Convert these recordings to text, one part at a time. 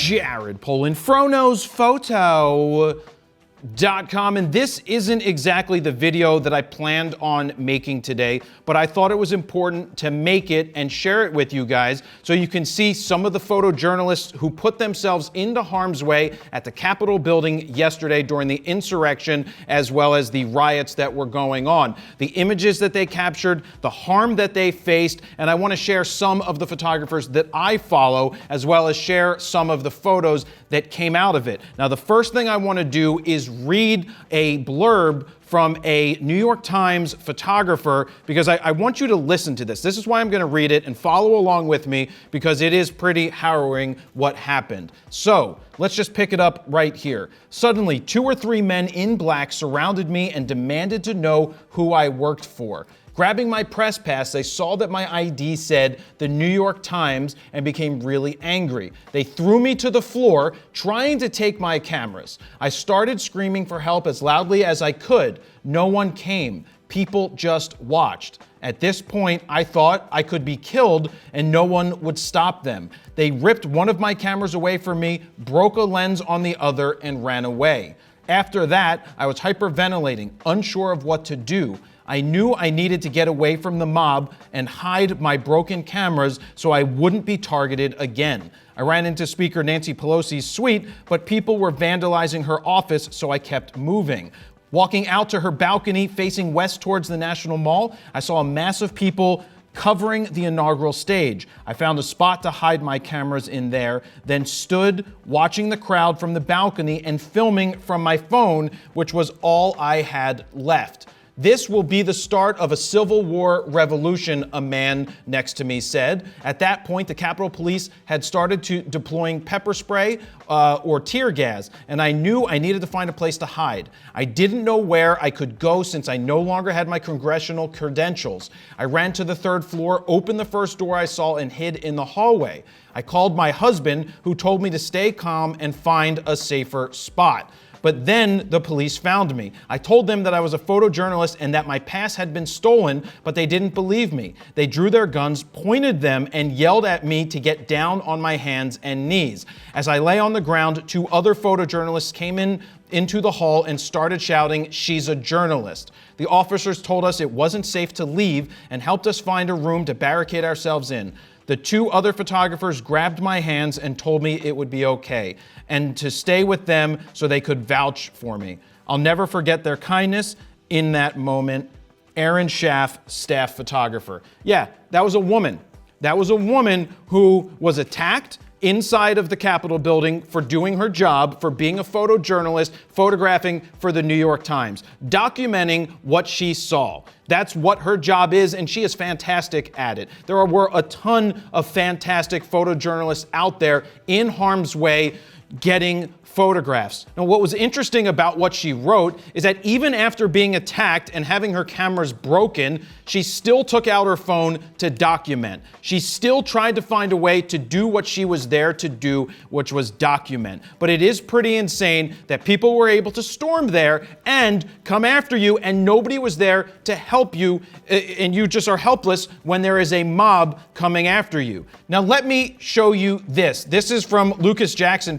Jared Polin, Photojournalism, and this isn't exactly the video that I planned on making today, but I thought it was important to make it and share it with you guys so you can see some of the photojournalists who put themselves into harm's way at the Capitol building yesterday during the insurrection, as well as the riots that were going on. The images that they captured, the harm that they faced, and I want to share some of the photographers that I follow, as well as share some of the photos that came out of it. Now, the first thing I want to do is read a blurb from a New York Times photographer, because I want you to listen to this. This is why I'm going to read it and follow along with me, because it is pretty harrowing what happened. So let's just pick it up right here. Suddenly, 2 or 3 men in black surrounded me and demanded to know who I worked for. Grabbing my press pass, they saw that my ID said the New York Times and became really angry. They threw me to the floor, trying to take my cameras. I started screaming for help as loudly as I could. No one came. People just watched. At this point, I thought I could be killed and no one would stop them. They ripped one of my cameras away from me, broke a lens on the other, and ran away. After that, I was hyperventilating, unsure of what to do. I knew I needed to get away from the mob and hide my broken cameras so I wouldn't be targeted again. I ran into Speaker Nancy Pelosi's suite, but people were vandalizing her office, so I kept moving. Walking out to her balcony facing west towards the National Mall, I saw a mass of people covering the inaugural stage. I found a spot to hide my cameras in there, then stood watching the crowd from the balcony and filming from my phone, which was all I had left. This will be the start of a Civil War revolution, a man next to me said. At that point, the Capitol Police had started deploying pepper spray or tear gas, and I knew I needed to find a place to hide. I didn't know where I could go since I no longer had my congressional credentials. I ran to the 3rd floor, opened the first door I saw, and hid in the hallway. I called my husband, who told me to stay calm and find a safer spot. But then the police found me. I told them that I was a photojournalist and that my pass had been stolen, but they didn't believe me. They drew their guns, pointed them, and yelled at me to get down on my hands and knees. As I lay on the ground, 2 other photojournalists came into the hall and started shouting, "She's a journalist." The officers told us it wasn't safe to leave and helped us find a room to barricade ourselves in. The 2 other photographers grabbed my hands and told me it would be okay and to stay with them so they could vouch for me. I'll never forget their kindness in that moment. Aaron Schaff, staff photographer. Yeah, that was a woman. That was a woman who was attacked inside of the Capitol building for doing her job, for being a photojournalist, photographing for the New York Times, documenting what she saw. That's what her job is, and she is fantastic at it. There were a ton of fantastic photojournalists out there in harm's way getting photographs. Now, what was interesting about what she wrote is that even after being attacked and having her cameras broken, she still took out her phone to document. She still tried to find a way to do what she was there to do, which was document. But it is pretty insane that people were able to storm there and come after you, and nobody was there to help you, and you just are helpless when there is a mob coming after you. Now, let me show you this. This is from Lucas Jackson,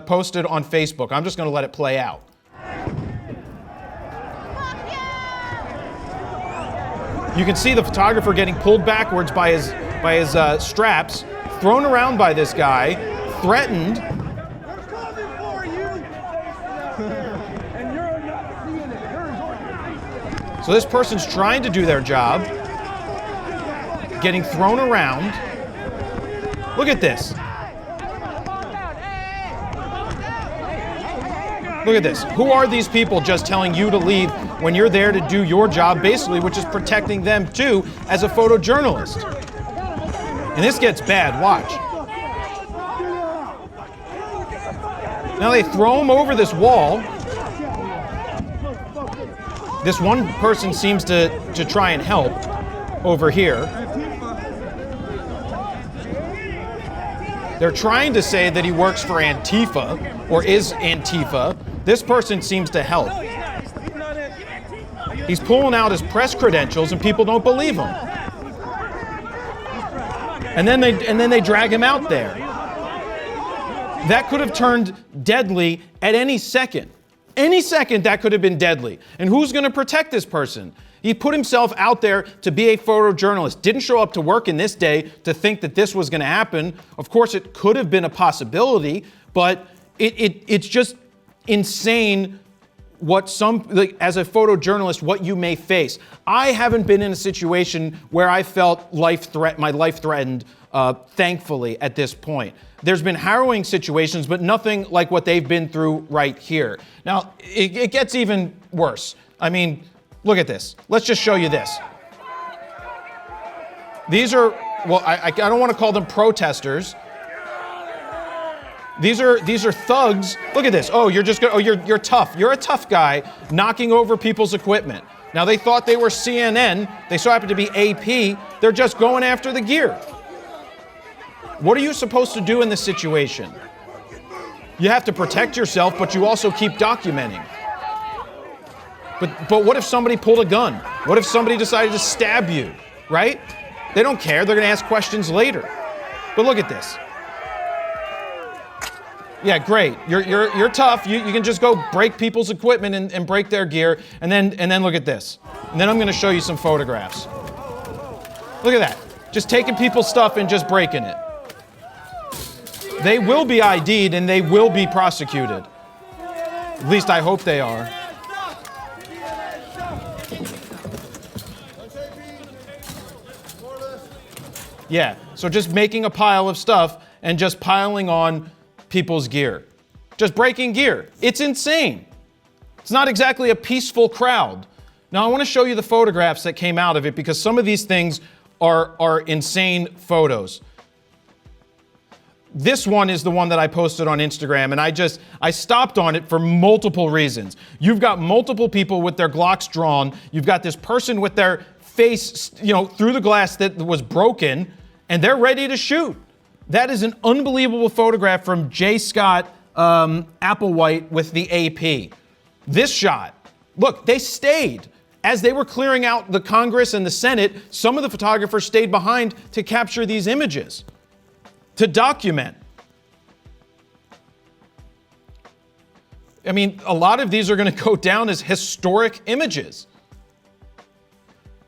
posted on Facebook. I'm just going to let it play out. You can see the photographer getting pulled backwards by his straps, thrown around by this guy, threatened. So this person's trying to do their job, getting thrown around. Look at this. Look at this. Who are these people just telling you to leave when you're there to do your job, basically, which is protecting them too as a photojournalist? And this gets bad. Watch. Now they throw him over this wall. This one person seems to try and help over here. They're trying to say that he works for Antifa or is Antifa. This person seems to help. He's pulling out his press credentials and people don't believe him. And then they drag him out there. That could have turned deadly at any second. Any second that could have been deadly. And who's going to protect this person? He put himself out there to be a photojournalist. Didn't show up to work in this day to think that this was going to happen. Of course, it could have been a possibility, but it's just insane what as a photojournalist, what you may face. I haven't been in a situation where I felt my life threatened, thankfully, at this point. There's been harrowing situations, but nothing like what they've been through right here. Now, it gets even worse. I mean, look at this. Let's just show you this. These are, well, I don't want to call them protesters. These are thugs. Look at this. Oh, you're tough. You're a tough guy knocking over people's equipment. Now, they thought they were CNN. They so happen to be AP. They're just going after the gear. What are you supposed to do in this situation? You have to protect yourself, but you also keep documenting. But what if somebody pulled a gun? What if somebody decided to stab you, right? They don't care. They're going to ask questions later. But look at this. Yeah, great. You're tough. You can just go break people's equipment and break their gear. And then look at this. And then I'm going to show you some photographs. Look at that. Just taking people's stuff and just breaking it. They will be ID'd and they will be prosecuted. At least I hope they are. Yeah, so just making a pile of stuff and just piling on people's gear. Just breaking gear. It's insane. It's not exactly a peaceful crowd. Now, I want to show you the photographs that came out of it because some of these things are insane photos. This one is the one that I posted on Instagram, and I stopped on it for multiple reasons. You've got multiple people with their Glocks drawn. You've got this person with their face, through the glass that was broken, and they're ready to shoot. That is an unbelievable photograph from J. Scott Applewhite with the AP. This shot, look, they stayed. As they were clearing out the Congress and the Senate, some of the photographers stayed behind to capture these images, to document. I mean, a lot of these are going to go down as historic images.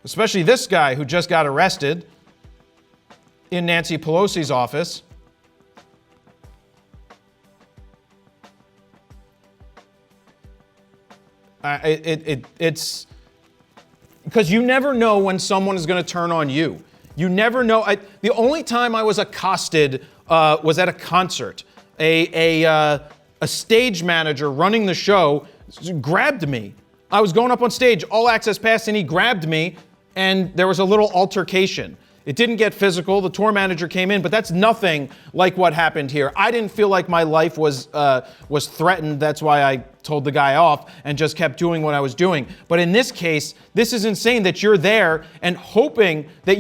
Especially this guy who just got arrested in Nancy Pelosi's office. It's because you never know when someone is going to turn on you. You never know. The only time I was accosted was at a concert. A stage manager running the show grabbed me. I was going up on stage, all access pass, and he grabbed me, and there was a little altercation. It didn't get physical. The tour manager came in, but that's nothing like what happened here. I didn't feel like my life was threatened. That's why I told the guy off and just kept doing what I was doing. But in this case, this is insane that you're there and hoping that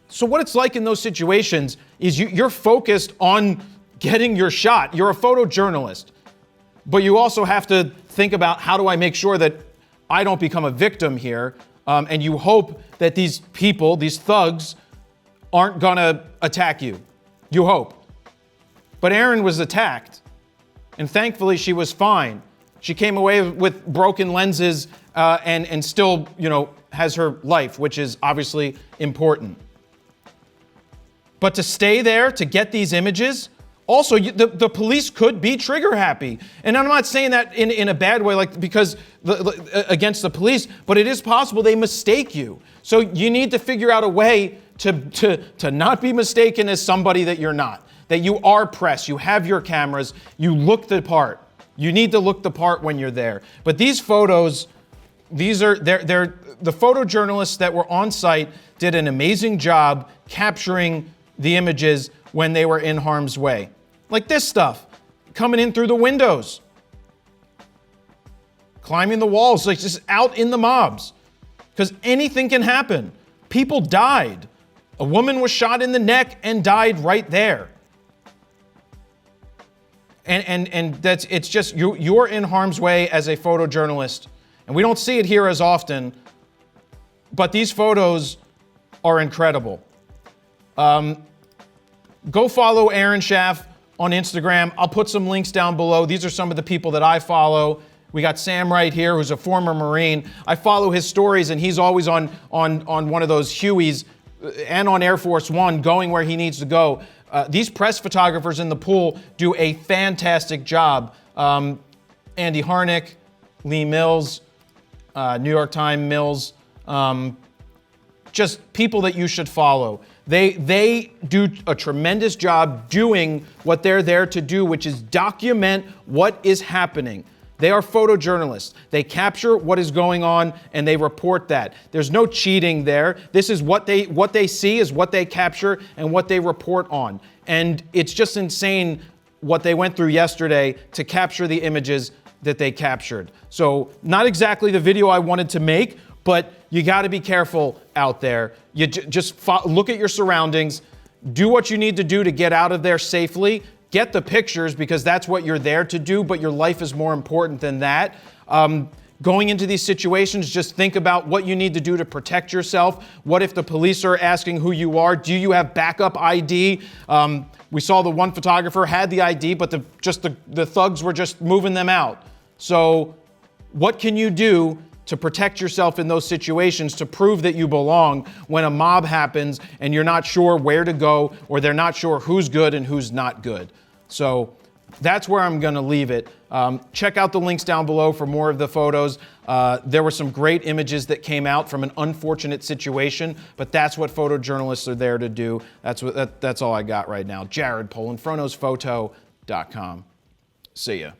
so what it's like in those situations is you're focused on getting your shot. You're a photojournalist, but you also have to think about how do I make sure that I don't become a victim here. And you hope that these people, these thugs, aren't gonna attack you. You hope. But Erin was attacked, and thankfully she was fine. She came away with broken lenses and still, has her life, which is obviously important. But to stay there, to get these images, also, the police could be trigger happy. And I'm not saying that in a bad way, because against the police, but it is possible they mistake you. So you need to figure out a way to not be mistaken as somebody that you're not, that you are press, you have your cameras, you look the part. You need to look the part when you're there. But these photos, they're the photojournalists that were on site did an amazing job capturing the images when they were in harm's way. Like this stuff, coming in through the windows, climbing the walls, like just out in the mobs. Because anything can happen. People died. A woman was shot in the neck and died right there. And it's just, you're in harm's way as a photojournalist. And we don't see it here as often, but these photos are incredible. Go follow Aaron Schaff on Instagram. I'll put some links down below. These are some of the people that I follow. We got Sam right here, who's a former Marine. I follow his stories, and he's always on one of those Hueys and on Air Force One, going where he needs to go. These press photographers in the pool do a fantastic job. Andy Harnick, Lee Mills, New York Times Mills, just people that you should follow. They do a tremendous job doing what they're there to do, which is document what is happening. They are photojournalists. They capture what is going on and they report that. There's no cheating there. This is what they see is what they capture and what they report on. And it's just insane what they went through yesterday to capture the images that they captured. So not exactly the video I wanted to make, but you got to be careful out there. You just look at your surroundings, do what you need to do to get out of there safely. Get the pictures because that's what you're there to do, but your life is more important than that. Going into these situations, just think about what you need to do to protect yourself. What if the police are asking who you are? Do you have backup ID? We saw the one photographer had the ID, but the thugs were just moving them out. So what can you do to protect yourself in those situations to prove that you belong when a mob happens and you're not sure where to go or they're not sure who's good and who's not good? So that's where I'm going to leave it. Check out the links down below for more of the photos. There were some great images that came out from an unfortunate situation, but that's what photojournalists are there to do. That's all I got right now. Jared Polin, PhonosPhoto.com. See ya.